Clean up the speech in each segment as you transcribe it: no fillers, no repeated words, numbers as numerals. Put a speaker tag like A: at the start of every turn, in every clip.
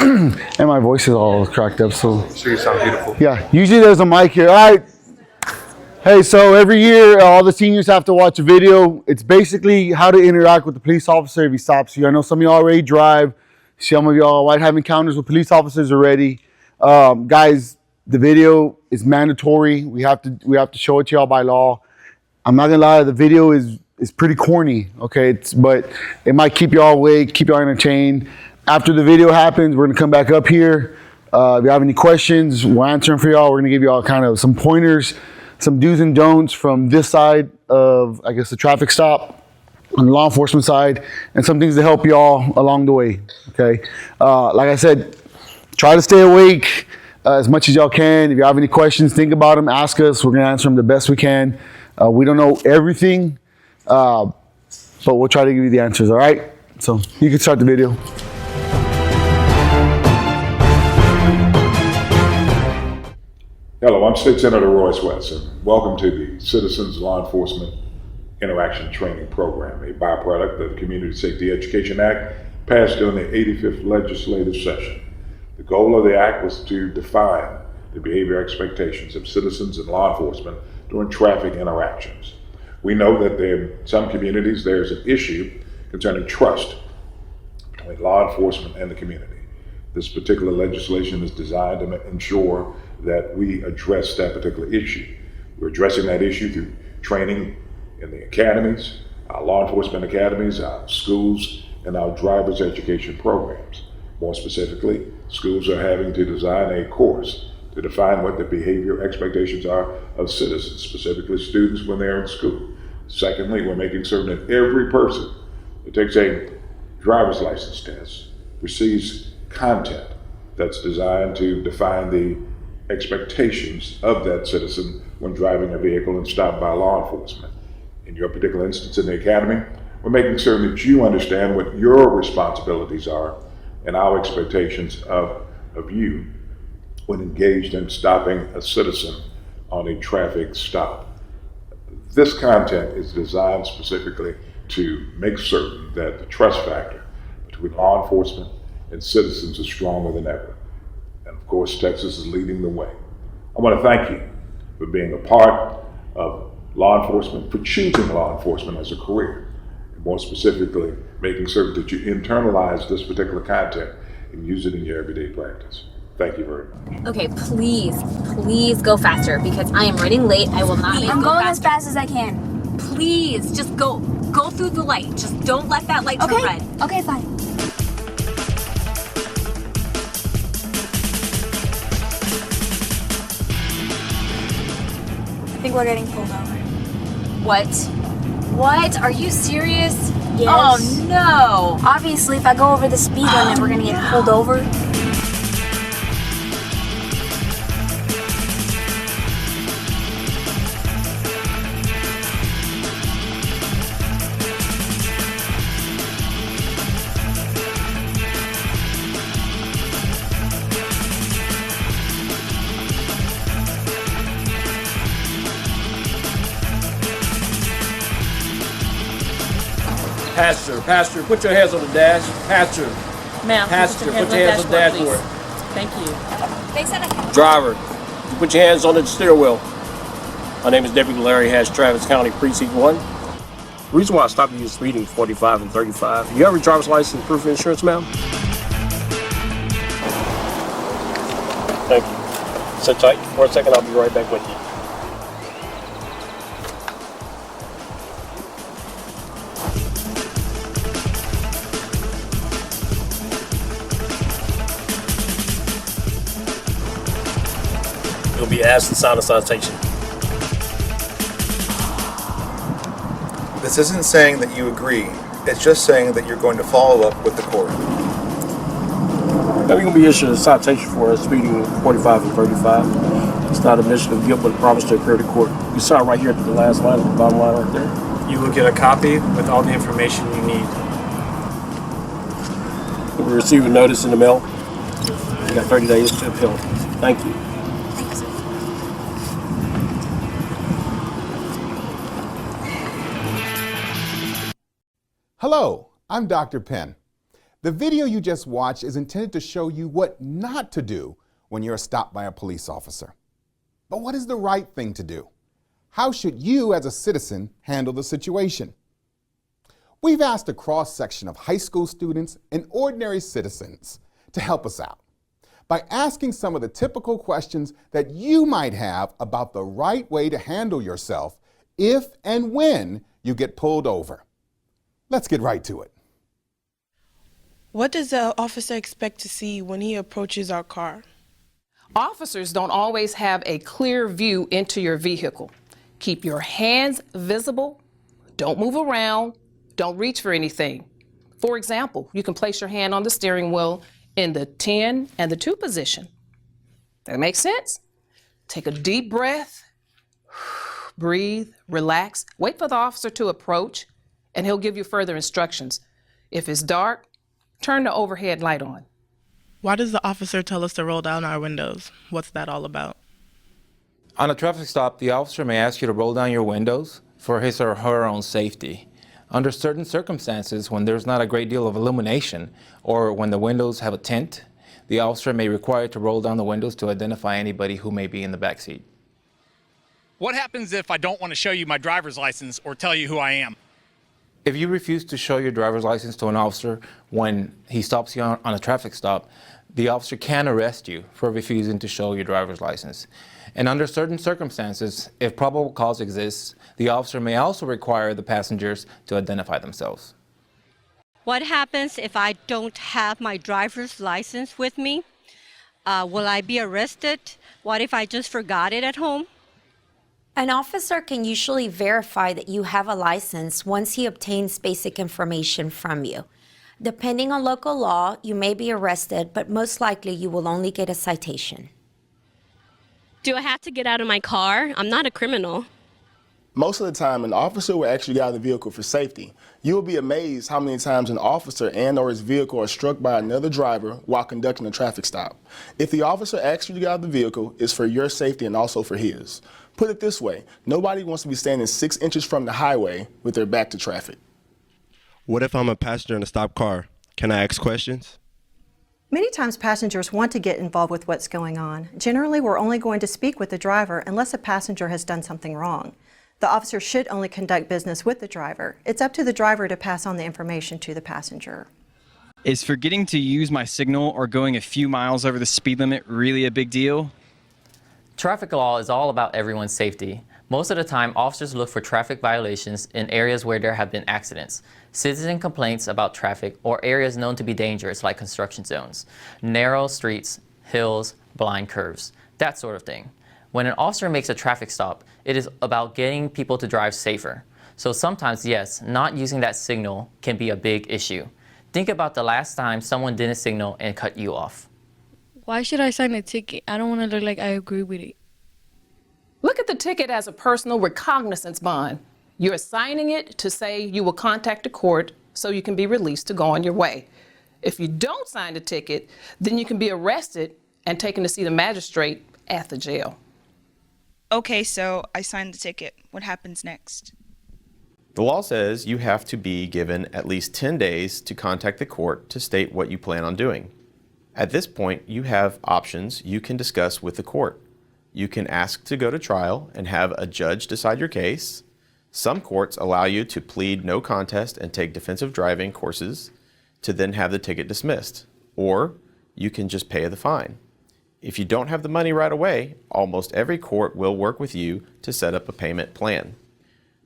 A: And my voice is all cracked up, so.
B: Sure, you sound beautiful.
A: Yeah, usually there's a mic here. All right. Hey, so every year, all the seniors have to watch a video. It's basically how to interact with the police officer if he stops you. I know some of y'all already drive. Some of y'all might have encounters with police officers already. Guys, the video is mandatory. We have to show it to y'all by law. I'm not gonna lie, the video is pretty corny, okay? But it might keep y'all awake, keep y'all entertained. After the video happens, we're gonna come back up here. If you have any questions, we'll answer them for y'all. We're gonna give y'all kind of some pointers, some do's and don'ts from this side of, I guess, the traffic stop on the law enforcement side, and some things to help y'all along the way, okay? Like I said, try to stay awake as much as y'all can. If you have any questions, think about them, ask us. We're gonna answer them the best we can. We don't know everything, but we'll try to give you the answers, all right? So you can start the video.
C: Hello, I'm State Senator Royce West, and welcome to the Citizens Law Enforcement Interaction Training Program, a byproduct of the Community Safety Education Act passed during the 85th legislative session. The goal of the act was to define the behavior expectations of citizens and law enforcement during traffic interactions. We know that in some communities there's an issue concerning trust between law enforcement and the community. This particular legislation is designed to ensure that we address that particular issue. We're addressing that issue through training in the academies, our law enforcement academies, our schools, and our driver's education programs. More specifically, schools are having to design a course to define what the behavior expectations are of citizens, specifically students when they're in school. Secondly, we're making certain that every person who takes a driver's license test receives content that's designed to define the expectations of that citizen when driving a vehicle and stopped by law enforcement. In your particular instance in the academy, we're making certain that you understand what your responsibilities are and our expectations of you when engaged in stopping a citizen on a traffic stop. This content is designed specifically to make certain that the trust factor between law enforcement and citizens is stronger than ever. And of course, Texas is leading the way. I want to thank you for being a part of law enforcement, for choosing law enforcement as a career, and more specifically, making certain that you internalize this particular content and use it in your everyday practice. Thank you very much.
D: Okay, please go faster because I am running late. I will not.
E: I'm going as fast as I can.
D: Please, just go through the light. Just don't let that light turn red.
E: Okay, fine. I think we're getting pulled over.
D: What? Are you serious?
E: Yes.
D: Oh no.
E: Obviously, if I go over the speed limit, we're gonna get pulled over.
F: Passenger, put your hands on the dash. Passenger,
G: Ma'am,
F: passenger, put your hands on the dashboard.
G: Thank you.
D: They said I
F: Driver, put your hands on the steering wheel. My name is Deputy Larry Hatch, Travis County Precinct 1. The reason why I stopped you is speeding 45 and 35. You have a driver's license, proof of insurance, ma'am? Thank you. Sit tight for a second, I'll be right back with you. You'll be asked to sign a citation.
B: This isn't saying that you agree. It's just saying that you're going to follow up with the court.
F: Now you're going to be issued a citation for speeding 45 and 35. It's not a admission of guilt, but a promise to appear to court. You sign right here at the last line, at the bottom line right there.
H: You will get a copy with all the information you need.
F: You'll receive a notice in the mail. You got 30 days to appeal. Thank you.
I: Hello, I'm Dr. Penn. The video you just watched is intended to show you what not to do when you're stopped by a police officer. But what is the right thing to do? How should you as a citizen handle the situation? We've asked a cross-section of high school students and ordinary citizens to help us out by asking some of the typical questions that you might have about the right way to handle yourself if and when you get pulled over. Let's get right to it.
J: What does the officer expect to see when he approaches our car?
K: Officers don't always have a clear view into your vehicle. Keep your hands visible. Don't move around. Don't reach for anything. For example, you can place your hand on the steering wheel in the 10 and the 2 position. That makes sense? Take a deep breath. Breathe, relax, wait for the officer to approach, and he'll give you further instructions. If it's dark, turn the overhead light on.
J: Why does the officer tell us to roll down our windows? What's that all about?
L: On a traffic stop, the officer may ask you to roll down your windows for his or her own safety. Under certain circumstances, when there's not a great deal of illumination or when the windows have a tint, the officer may require you to roll down the windows to identify anybody who may be in the back seat.
M: What happens if I don't want to show you my driver's license or tell you who I am?
L: If you refuse to show your driver's license to an officer when he stops you on a traffic stop, the officer can arrest you for refusing to show your driver's license. And under certain circumstances, if probable cause exists, the officer may also require the passengers to identify themselves.
N: What happens if I don't have my driver's license with me? Will I be arrested? What if I just forgot it at home?
O: An officer can usually verify that you have a license once he obtains basic information from you. Depending on local law, you may be arrested, but most likely you will only get a citation.
P: Do I have to get out of my car? I'm not a criminal.
Q: Most of the time, an officer will actually get out of the vehicle for safety. You will be amazed how many times an officer and or his vehicle are struck by another driver while conducting a traffic stop. If the officer asks you to get out of the vehicle, it's for your safety and also for his. Put it this way, nobody wants to be standing 6 inches from the highway with their back to traffic.
R: What if I'm a passenger in a stopped car? Can I ask questions?
S: Many times passengers want to get involved with what's going on. Generally, we're only going to speak with the driver unless a passenger has done something wrong. The officer should only conduct business with the driver. It's up to the driver to pass on the information to the passenger.
T: Is forgetting to use my signal or going a few miles over the speed limit really a big deal?
U: Traffic law is all about everyone's safety. Most of the time, officers look for traffic violations in areas where there have been accidents, citizen complaints about traffic, or areas known to be dangerous like construction zones, narrow streets, hills, blind curves, that sort of thing. When an officer makes a traffic stop, it is about getting people to drive safer. So sometimes, yes, not using that signal can be a big issue. Think about the last time someone didn't signal and cut you off.
V: Why should I sign a ticket? I don't want to look like I agree with it.
K: Look at the ticket as a personal recognizance bond. You're signing it to say you will contact the court so you can be released to go on your way. If you don't sign the ticket, then you can be arrested and taken to see the magistrate at the jail.
W: Okay, so I signed the ticket. What happens next?
X: The law says you have to be given at least 10 days to contact the court to state what you plan on doing. At this point, you have options you can discuss with the court. You can ask to go to trial and have a judge decide your case. Some courts allow you to plead no contest and take defensive driving courses to then have the ticket dismissed. Or you can just pay the fine. If you don't have the money right away, almost every court will work with you to set up a payment plan.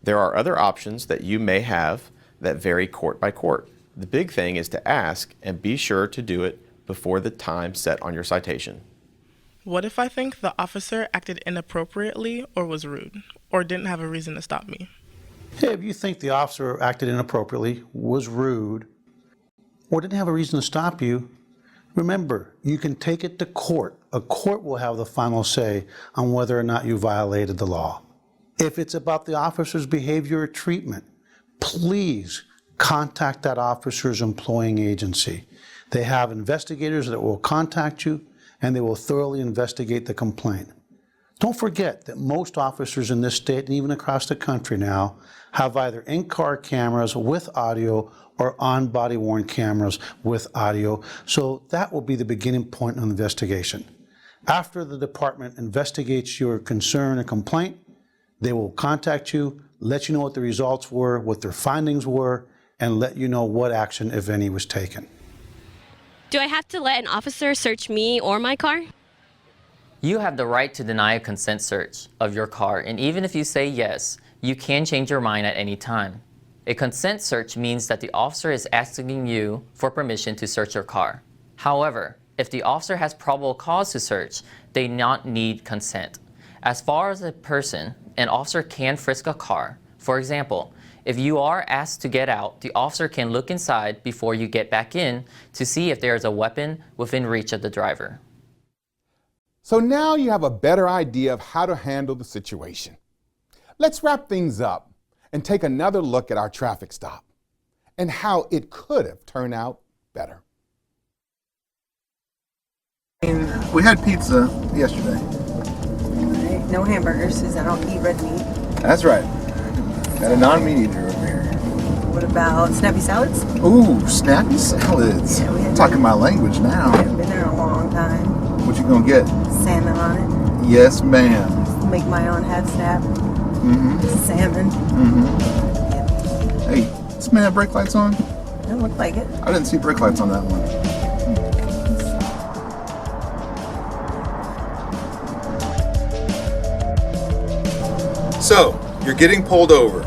X: There are other options that you may have that vary court by court. The big thing is to ask and be sure to do it before the time set on your citation.
J: What if I think the officer acted inappropriately or was rude or didn't have a reason to stop me?
Y: Hey, if you think the officer acted inappropriately, was rude, or didn't have a reason to stop you, remember, you can take it to court. A court will have the final say on whether or not you violated the law. If it's about the officer's behavior or treatment, please contact that officer's employing agency. They have investigators that will contact you, and they will thoroughly investigate the complaint. Don't forget that most officers in this state and even across the country now have either in-car cameras with audio or on body-worn cameras with audio, so that will be the beginning point of the investigation. After the department investigates your concern and complaint, they will contact you, let you know what the results were, what their findings were, and let you know what action, if any, was taken.
P: Do I have to let an officer search me or my car?
U: You have the right to deny a consent search of your car, and even if you say yes, you can change your mind at any time. A consent search means that the officer is asking you for permission to search your car. However, if the officer has probable cause to search, they not need consent. As far as a person, an officer can frisk a car. For example, if you are asked to get out, the officer can look inside before you get back in to see if there is a weapon within reach of the driver.
I: So now you have a better idea of how to handle the situation. Let's wrap things up and take another look at our traffic stop and how it could have turned out better.
B: We had pizza yesterday.
A: Right. No hamburgers, because I don't eat red meat.
B: That's right. Got a non-meat eater over here.
A: What about snappy salads?
B: Ooh, snappy salads.
A: Yeah,
B: talking my language now.
A: I haven't been there in a long time.
B: What you gonna get?
A: Salmon on it.
B: Yes, ma'am.
A: Make my own half snap. Salmon.
B: Hey, this man have brake lights on?
A: Doesn't look like it.
B: I didn't see brake lights on that one. So, you're getting pulled over.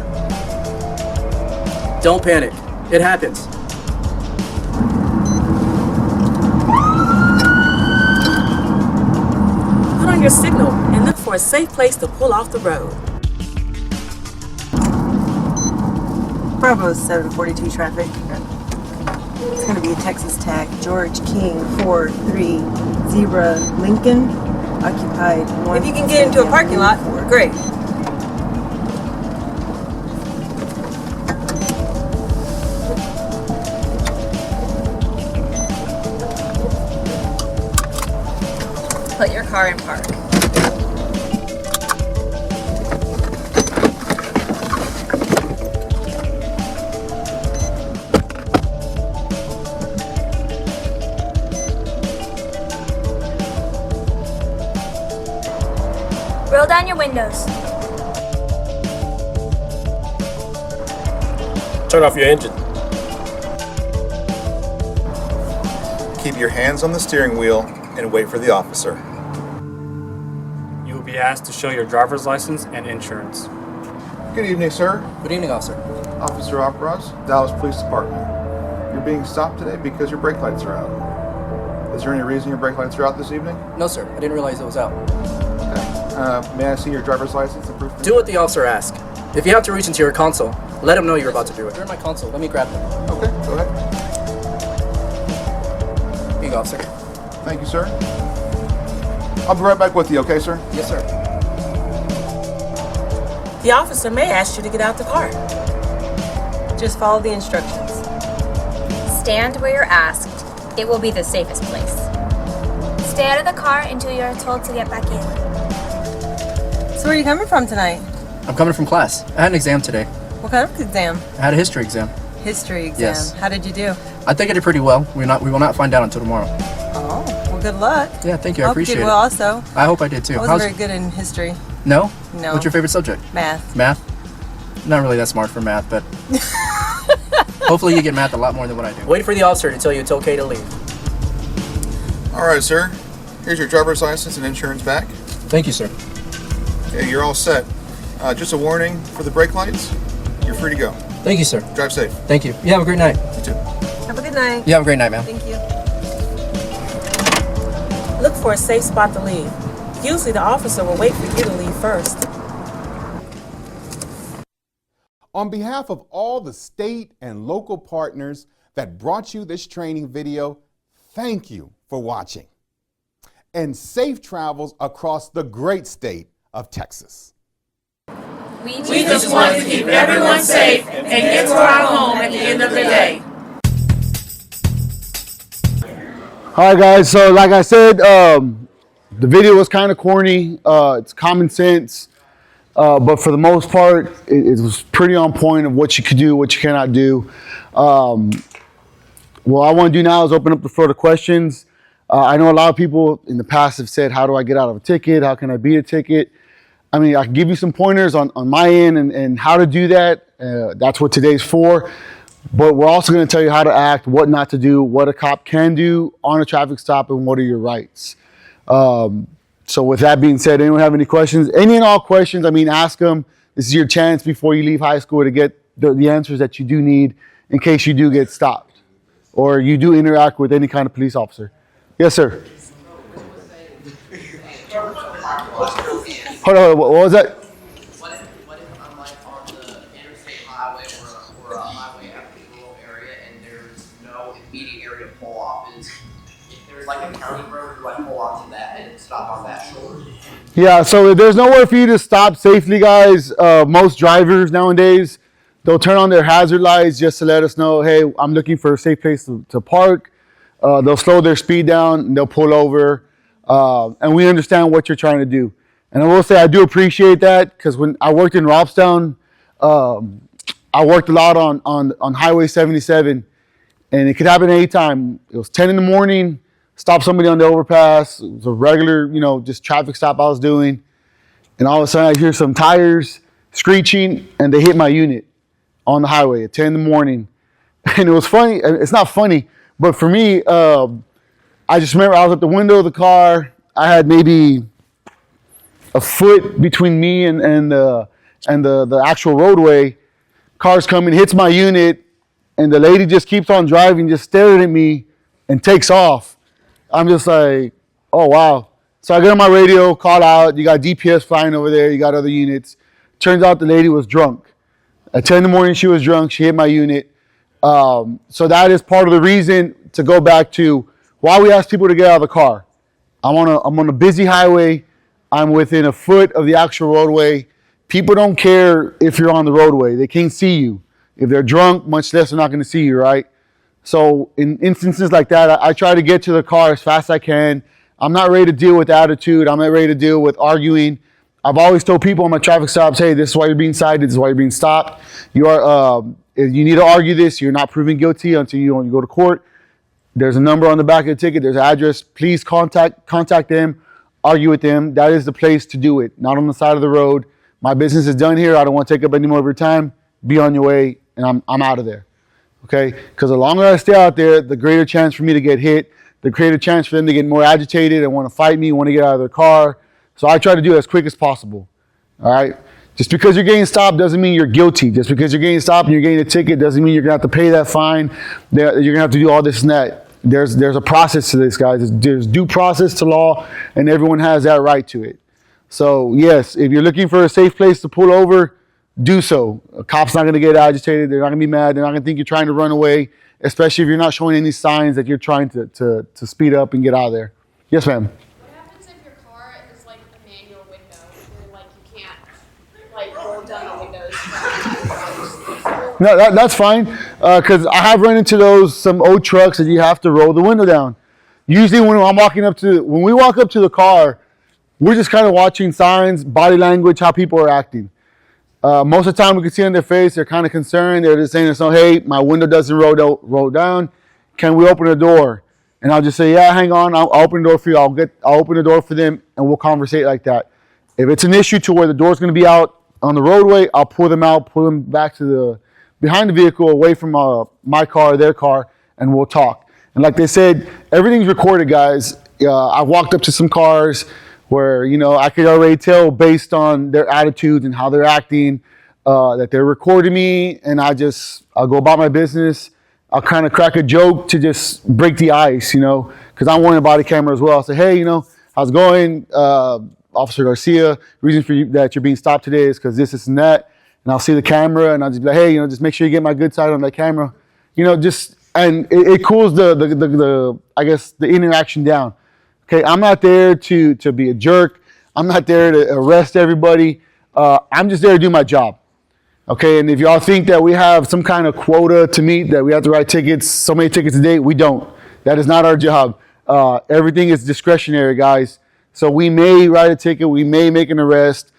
C: Don't panic. It happens.
D: Put on your signal and look for a safe place to pull off the road.
A: Bravo 742 traffic. It's going to be a Texas tag. George King 430 Lincoln. Occupied. If you can get into a parking lot, great.
E: Put your car in park.
G: Roll down your windows.
F: Turn off your engine.
B: Keep your hands on the steering wheel and wait for the officer.
H: You will be asked to show your driver's license and insurance.
B: Good evening, sir.
C: Good evening, officer.
B: Officer Opros, Dallas Police Department. You're being stopped today because your brake lights are out. Is there any reason your brake lights are out this evening?
C: No, sir. I didn't realize it was out.
B: May I see your driver's license and proof?
C: Do what the officer asks. If you have to reach into your console, let him know you're about to do it. They're in my console. Let me grab them.
B: Okay, go ahead.
C: Here you go, officer.
B: Thank you, sir. I'll be right back with you, okay, sir?
C: Yes, sir.
D: The officer may ask you to get out the car.
A: Just follow the instructions.
E: Stand where you're asked. It will be the safest place. Stay out of the car until you are told to get back in.
A: So where are you coming from tonight?
C: I'm coming from class. I had an exam today.
A: What kind of exam?
C: I had a history exam.
A: History exam.
C: Yes.
A: How did you do?
C: I think I did pretty well. We will not find out until tomorrow.
A: Oh, well, good luck.
C: Yeah, thank you. I
A: hope
C: appreciate
A: you did
C: it.
A: well also.
C: I hope I did too.
A: I wasn't very good in history.
C: No?
A: No.
C: What's your favorite subject?
A: Math.
C: Math? Not really that smart for math, but hopefully you get math a lot more than what I do. Wait for the officer to tell you it's okay to leave.
B: All right, sir. Here's your driver's license and insurance back.
C: Thank you, sir.
B: Okay, you're all set. Just a warning for the brake lights. You're free to go.
C: Thank you, sir.
B: Drive safe.
C: Thank you. You have a great night.
B: You too.
A: Have a good night.
C: You have a great night, ma'am.
A: Thank you.
D: Look for a safe spot to leave. Usually the officer will wait for you to leave first.
I: On behalf of all the state and local partners that brought you this training video, thank you for watching. And safe travels across the great state of Texas.
D: We just want to keep everyone safe and get to our home at the end of the day.
Z: All right, guys, so like I said,
G: The video was kind of corny. It's common sense. But for the most part, it was pretty on point of what you could do, what you cannot do. What I want to do now is open up the floor to questions. I know a lot of people in the past have said, how do I get out of a ticket? How can I beat a ticket? I mean, I can give you some pointers on my end and how to do that. That's what today's for. But we're also going to tell you how to act, what not to do, what a cop can do on a traffic stop, and what are your rights. So with that being said, anyone have any questions? Any and all questions, I mean, ask them. This is your chance before you leave high school to get the answers that you do need in case you do get stopped or you do interact with any kind of police officer. Yes, sir. Hold on, what was that?
C: What if I'm like on the interstate highway or a highway at a rural area and there's no immediate area to pull off? If there's like a county road, do I pull off to that and stop on that shoulder?
G: Yeah, so there's nowhere for you to stop safely, guys. Most drivers nowadays, they'll turn on their hazard lights just to let us know, hey, I'm looking for a safe place to park. They'll slow their speed down and they'll pull over. And we understand what you're trying to do. And I will say I do appreciate that because when I worked in Robstown, I worked a lot on Highway 77, and it could happen anytime. It was 10 in the morning, stop somebody on the overpass. It was a regular, just traffic stop I was doing. And all of a sudden I hear some tires screeching and they hit my unit on the highway at 10 in the morning. And it was funny. It's not funny, but for me, I just remember I was at the window of the car. I had maybe a foot between me and the actual roadway. Cars coming, hits my unit, and the lady just keeps on driving, just staring at me and takes off. I'm just like, oh, wow. So I get on my radio, call out. You got DPS flying over there. You got other units. Turns out the lady was drunk. At 10 in the morning, she was drunk. She hit my unit. So that is part of the reason to go back to why we ask people to get out of the car. I'm on a busy highway. I'm within a foot of the actual roadway. People don't care if you're on the roadway. They can't see you. If they're drunk, much less they're not going to see you, right? So in instances like that, I try to get to the car as fast as I can. I'm not ready to deal with attitude. I'm not ready to deal with arguing. I've always told people on my traffic stops, hey, this is why you're being cited. This is why you're being stopped. You need to argue this. You're not proven guilty until you go to court. There's a number on the back of the ticket. There's an address. Please contact them. Argue with them. That is the place to do it, not on the side of the road. My business is done here. I don't want to take up any more of your time. Be on your way, and I'm out of there, okay? Because the longer I stay out there, the greater chance for me to get hit, the greater chance for them to get more agitated and want to fight me, want to get out of their car. So I try to do it as quick as possible, all right? Just because you're getting stopped doesn't mean you're guilty. Just because you're getting stopped and you're getting a ticket doesn't mean you're going to have to pay that fine. You're going to have to do all this and that. There's a process to this, guys. There's due process to law, and everyone has that right to it. So, yes, if you're looking for a safe place to pull over, do so. A cop's not going to get agitated. They're not going to be mad. They're not going to think you're trying to run away, especially if you're not showing any signs that you're trying to speed up and get out of there. Yes, ma'am.
L: What happens if your car is like a manual window and like you can't like roll down the windows?
G: No, that's fine, because I have run into some old trucks that you have to roll the window down. Usually when we walk up to the car, we're just kind of watching signs, body language, how people are acting. Most of the time we can see on their face, they're kind of concerned. They're just saying, hey, my window doesn't roll down. Can we open the door? And I'll just say, yeah, hang on. I'll open the door for you. I'll open the door for them, and we'll conversate like that. If it's an issue to where the door's going to be out on the roadway, I'll pull them out, pull them back to behind the vehicle, away from my car, their car, and we'll talk. And like they said, everything's recorded, guys. I walked up to some cars where, I could already tell based on their attitudes and how they're acting, that they're recording me, and I'll go about my business. I'll kind of crack a joke to just break the ice, because I'm wearing a body camera as well. I'll say, hey, how's it going? Officer Garcia, reason for that you're being stopped today is because this and that. And I'll see the camera, and I'll just be like, hey, just make sure you get my good side on that camera. And it cools I guess, the interaction down. Okay, I'm not there to be a jerk. I'm not there to arrest everybody. I'm just there to do my job. Okay, and if y'all think that we have some kind of quota to meet, that we have to write tickets, so many tickets a day, we don't. That is not our job. Everything is discretionary, guys. So we may write a ticket, we may make an arrest,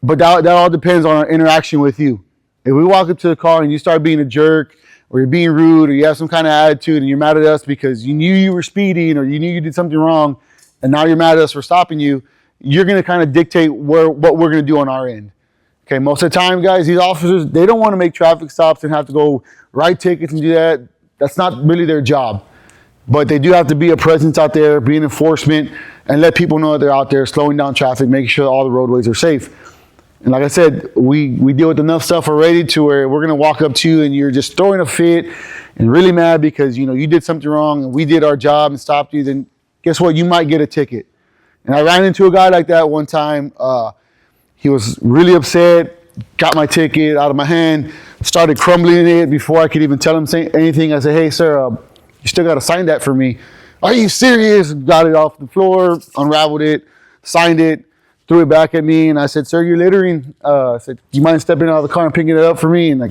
G: but that all depends on our interaction with you. If we walk up to the car and you start being a jerk, or you're being rude, or you have some kind of attitude and you're mad at us because you knew you were speeding or you knew you did something wrong, and now you're mad at us for stopping you, you're going to kind of dictate what we're going to do on our end. Okay, most of the time, guys, these officers, they don't want to make traffic stops and have to go write tickets and do that. That's not really their job. But they do have to be a presence out there, be an enforcement, and let people know that they're out there slowing down traffic, making sure all the roadways are safe. And like I said, we deal with enough stuff already to where we're going to walk up to you and you're just throwing a fit and really mad because, you know, you did something wrong and we did our job and stopped you. Then guess what? You might get a ticket. And I ran into a guy like that one time. He was really upset, got my ticket out of my hand, started crumbling it before I could even tell him anything. I said, hey, sir, you still got to sign that for me. Are you serious? Got it off the floor, unraveled it, signed it, threw it back at me, and I said, sir, you're littering. I said, do you mind stepping out of the car and picking it up for me? And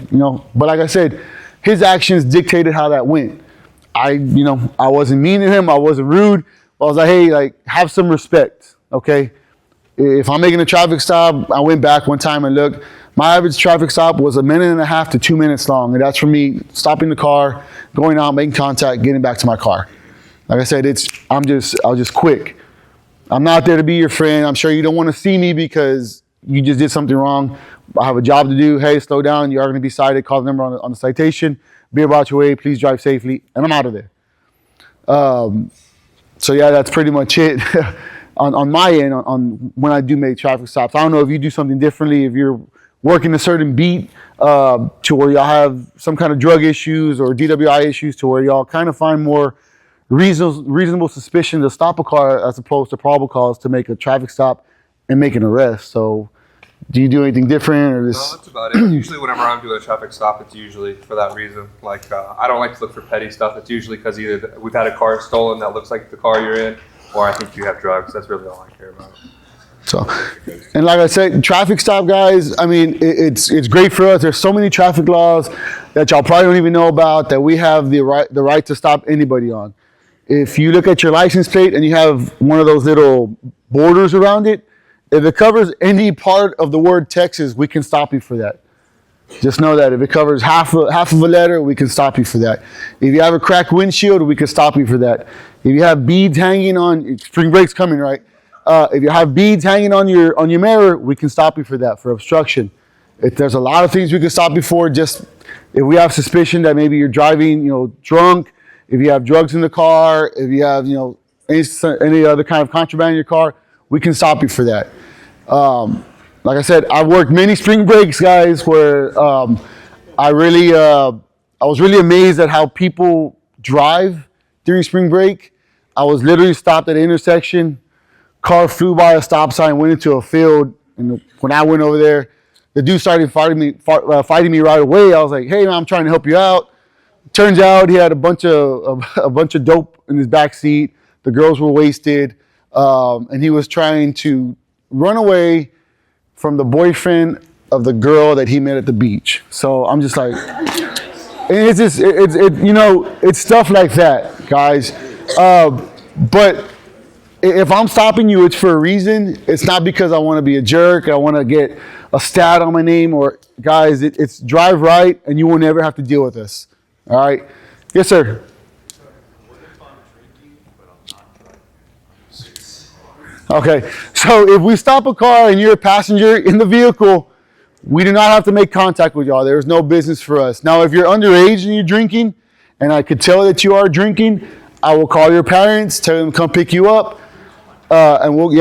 G: but like I said, his actions dictated how that went. I wasn't mean to him. I wasn't rude. I was like, hey, have some respect, okay? If I'm making a traffic stop, I went back one time and looked. My average traffic stop was 1.5 minutes to 2 minutes long, and that's for me stopping the car, going out, making contact, getting back to my car. Like I said, I was just quick. I'm not there to be your friend. I'm sure you don't want to see me because you just did something wrong. I have a job to do. Hey, slow down. You are going to be cited. Call the number on the citation. Be about your way. Please drive safely. And I'm out of there. So yeah, that's pretty much it on my end on when I do make traffic stops. I don't know if you do something differently, if you're working a certain beat to where y'all have some kind of drug issues or DWI issues to where y'all kind of find more reasonable suspicion to stop a car as opposed to probable cause to make a traffic stop and make an arrest. So do you do anything different or
M: No, that's about it. Usually whenever I'm doing a traffic stop, it's usually for that reason. I don't like to look for petty stuff. It's usually because either we've had a car stolen that looks like the car you're in, or I think you have drugs. That's really all I care about.
G: So, and like I said, traffic stop, guys, I mean, it's great for us. There's so many traffic laws that y'all probably don't even know about that we have the right to stop anybody on. If you look at your license plate and you have one of those little borders around it, if it covers any part of the word Texas, we can stop you for that. Just know that if it covers half of a letter, we can stop you for that. If you have a cracked windshield, we can stop you for that. If you have beads hanging on, spring break's coming, right? If you have beads hanging on your mirror, we can stop you for that, for obstruction. There's a lot of things we can stop you for. Just if we have suspicion that maybe you're driving, drunk, if you have drugs in the car, if you have, any other kind of contraband in your car, we can stop you for that. Like I said, I've worked many spring breaks, guys, where I was really amazed at how people drive during spring break. I was literally stopped at an intersection. Car flew by a stop sign, went into a field, and when I went over there, the dude started fighting me right away. I was like, "Hey, man, I'm trying to help you out." Turns out he had a bunch of dope in his back seat. The girls were wasted, and he was trying to run away from the boyfriend of the girl that he met at the beach. So I'm just like, and it's stuff like that, guys. But if I'm stopping you, it's for a reason. It's not because I want to be a jerk. I want to get a stat on my name, or guys, it's drive right, and you will never have to deal with this. All right? Yes, sir. Okay, so if we stop a car and you're a passenger in the vehicle, we do not have to make contact with y'all. There's no business for us. Now, if you're underage and you're drinking, and I could tell that you are drinking, I will call your parents, tell them to come pick you up, and we'll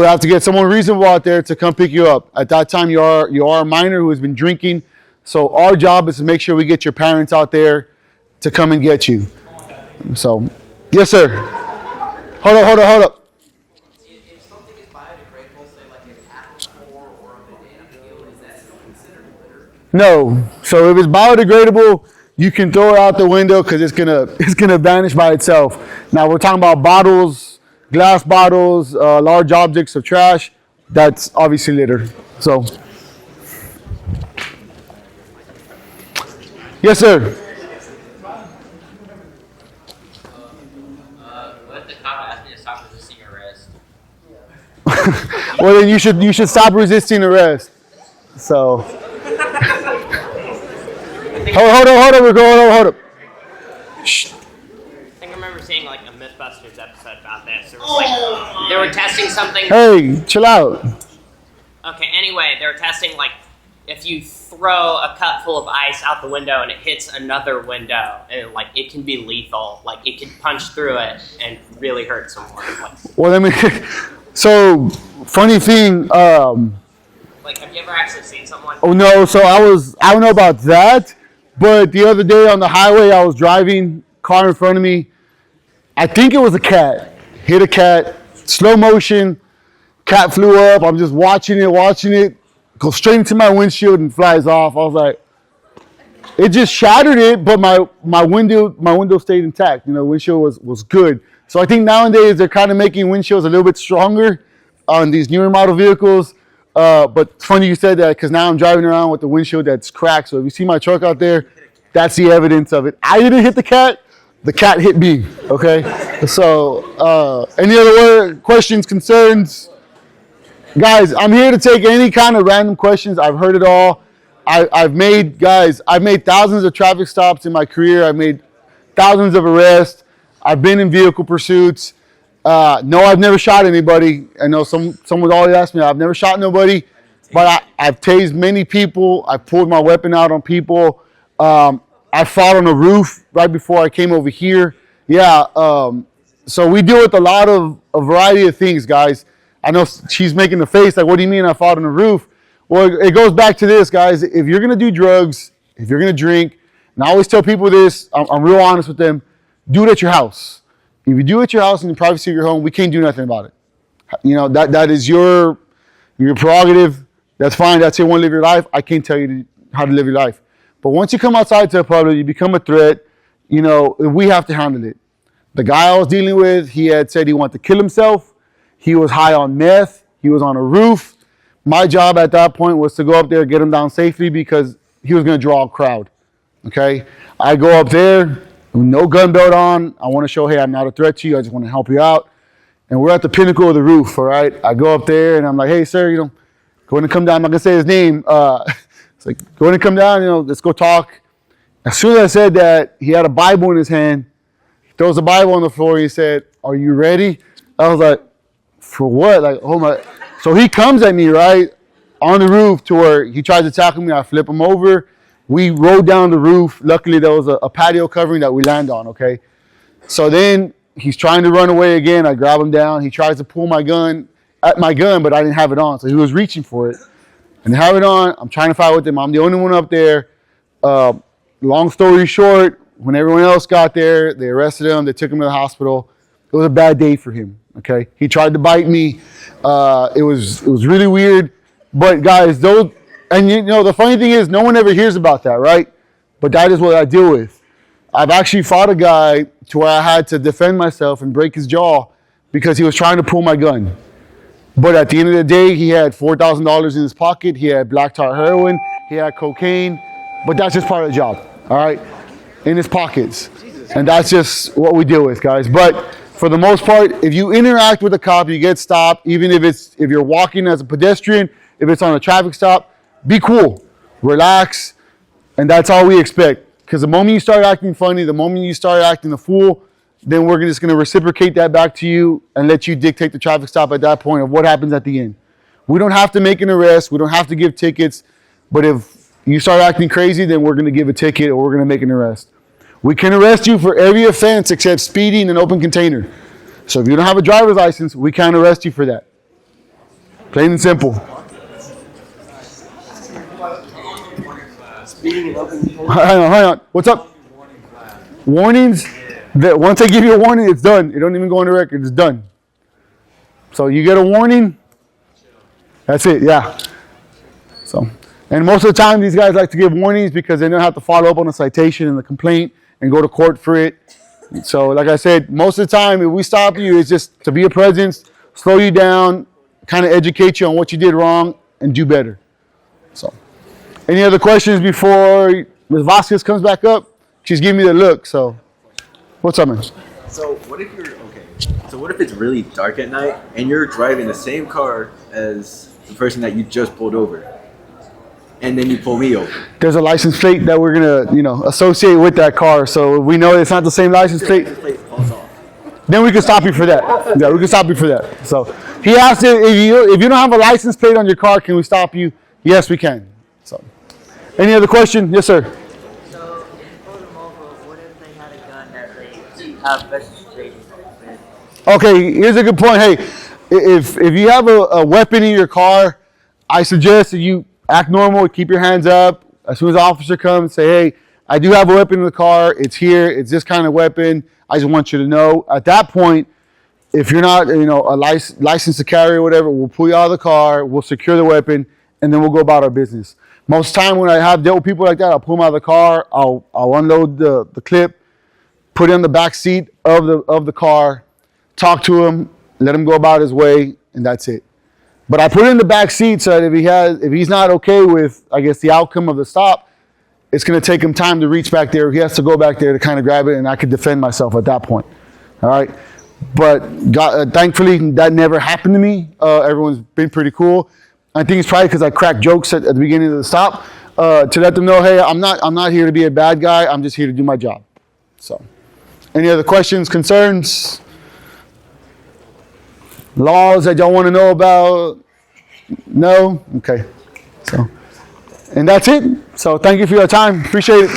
G: have to get someone reasonable out there to come pick you up. At that time, you are a minor who has been drinking, so our job is to make sure we get your parents out there to come and get you. So, yes, sir. Hold up.
C: If something is biodegradable, say like an apple core or a banana peel, is that still considered litter?
G: No. So if it's biodegradable, you can throw it out the window because it's gonna vanish by itself. Now we're talking about bottles, glass bottles, large objects of trash. That's obviously litter. So, yes, sir.
U: What if the cop asked me to stop for a seeking arrest?
G: well, then you should stop resisting arrest. So, hold up. Shh.
C: I think I remember seeing like a Mythbusters episode about this. It was like they were testing something.
G: Hey, chill out.
C: Okay, anyway, they were testing like if you throw a cup full of ice out the window and it hits another window, and like it can be lethal. Like it can punch through it and really hurt someone. Like,
G: Well, so funny thing.
C: like have you ever actually seen someone?
G: Oh no, so I don't know about that, but the other day on the highway I was driving, car in front of me, I think it was a cat, hit a cat, slow motion, cat flew up, I'm just watching it, go straight into my windshield and flies off. I was like, it just shattered it, but my window stayed intact, windshield was good. So I think nowadays they're kind of making windshields a little bit stronger on these newer model vehicles. But it's funny you said that because now I'm driving around with the windshield that's cracked. So if you see my truck out there, that's the evidence of it. I didn't hit the cat hit me, okay? So any other questions, concerns? Guys, I'm here to take any kind of random questions. I've heard it all. I've made thousands of traffic stops in my career. I've made thousands of arrests. I've been in vehicle pursuits. No, I've never shot anybody. I know someone always asked me, I've never shot nobody, but I've tased many people. I've pulled my weapon out on people. I fought on a roof right before I came over here. Yeah, so we deal with a variety of things, guys. I know she's making the face like, what do you mean I fought on a roof? Well, it goes back to this, guys. If you're going to do drugs, if you're going to drink, and I always tell people this, I'm real honest with them, do it at your house. If you do it at your house in the privacy of your home, we can't do nothing about it. That is your prerogative. That's fine. That's how you want to live your life. I can't tell you how to live your life. But once you come outside to the public, you become a threat, we have to handle it. The guy I was dealing with, he had said he wanted to kill himself. He was high on meth. He was on a roof. My job at that point was to go up there, get him down safely because he was going to draw a crowd. Okay? I go up there, no gun belt on. I want to show, hey, I'm not a threat to you. I just want to help you out. And we're at the pinnacle of the roof, all right? I go up there and I'm like, hey, sir, go ahead and come down. I'm not going to say his name. It's like, go ahead and come down, let's go talk. As soon as I said that, he had a Bible in his hand. He throws the Bible on the floor. He said, are you ready? I was like, for what? Like, oh my. So he comes at me, right, on the roof to where he tries to tackle me. I flip him over. We rode down the roof. Luckily, there was a patio covering that we land on, okay? So then he's trying to run away again. I grab him down. He tries to pull my gun, but I didn't have it on. So he was reaching for it. And have it on. I'm trying to fight with him. I'm the only one up there. Long story short, when everyone else got there, they arrested him. They took him to the hospital. It was a bad day for him, okay? He tried to bite me. It was really weird. But guys, the funny thing is no one ever hears about that, right? But that is what I deal with. I've actually fought a guy to where I had to defend myself and break his jaw because he was trying to pull my gun. But at the end of the day, he had $4,000 in his pocket. He had black tar heroin. He had cocaine. But that's just part of the job, all right? In his pockets. And that's just what we deal with, guys. But for the most part, if you interact with a cop, you get stopped, even if you're walking as a pedestrian, if it's on a traffic stop, be cool, relax, and that's all we expect. Because the moment you start acting funny, the moment you start acting a fool, then we're just going to reciprocate that back to you and let you dictate the traffic stop at that point of what happens at the end. We don't have to make an arrest. We don't have to give tickets. But if you start acting crazy, then we're going to give a ticket or we're going to make an arrest. We can arrest you for every offense except speeding and open container. So if you don't have a driver's license, we can't arrest you for that. Plain and simple. Hang on. What's up? Warnings? Once I give you a warning, it's done. It don't even go on the record. It's done. So you get a warning, that's it, yeah. So, and most of the time, these guys like to give warnings because they don't have to follow up on a citation and the complaint and go to court for it. So, like I said, most of the time, if we stop you, it's just to be a presence, slow you down, kind of educate you on what you did wrong, and do better. So, any other questions before Ms. Vasquez comes back up? She's giving me the look, so. What's up, man?
N: So what if you're, okay, So what if it's really dark at night and you're driving the same car as the person that you just pulled over, and then you pull me over?
G: There's a license plate that we're gonna, associate with that car. So if we know it's not the same license plate, then we can stop you for that. Yeah, we can stop you for that. So he asked if you don't have a license plate on your car, can we stop you? Yes, we can. So, any other question? Yes, sir.
O: So if you pulled them over, what if they had a gun that they have registration with?
G: Okay, here's a good point. Hey, if you have a weapon in your car, I suggest that you act normal, keep your hands up. As soon as the officer comes, say, hey, I do have a weapon in the car. It's here. It's this kind of weapon. I just want you to know. At that point, if you're not, a license to carry or whatever, we'll pull you out of the car, we'll secure the weapon, and then we'll go about our business. Most time when I have dealt with people like that, I'll pull them out of the car, I'll unload the clip, put it in the back seat of the car, talk to him, let him go about his way, and that's it. But I put it in the back seat so that if he's not okay with, I guess, the outcome of the stop, it's going to take him time to reach back there. He has to go back there to kind of grab it, and I could defend myself at that point. All right. But thankfully, that never happened to me. Everyone's been pretty cool. I think it's probably because I cracked jokes at the beginning of the stop to let them know, hey, I'm not here to be a bad guy. I'm just here to do my job. So, any other questions, concerns, laws that y'all want to know about? No? Okay. So, and that's it. So, thank you for your time. Appreciate it.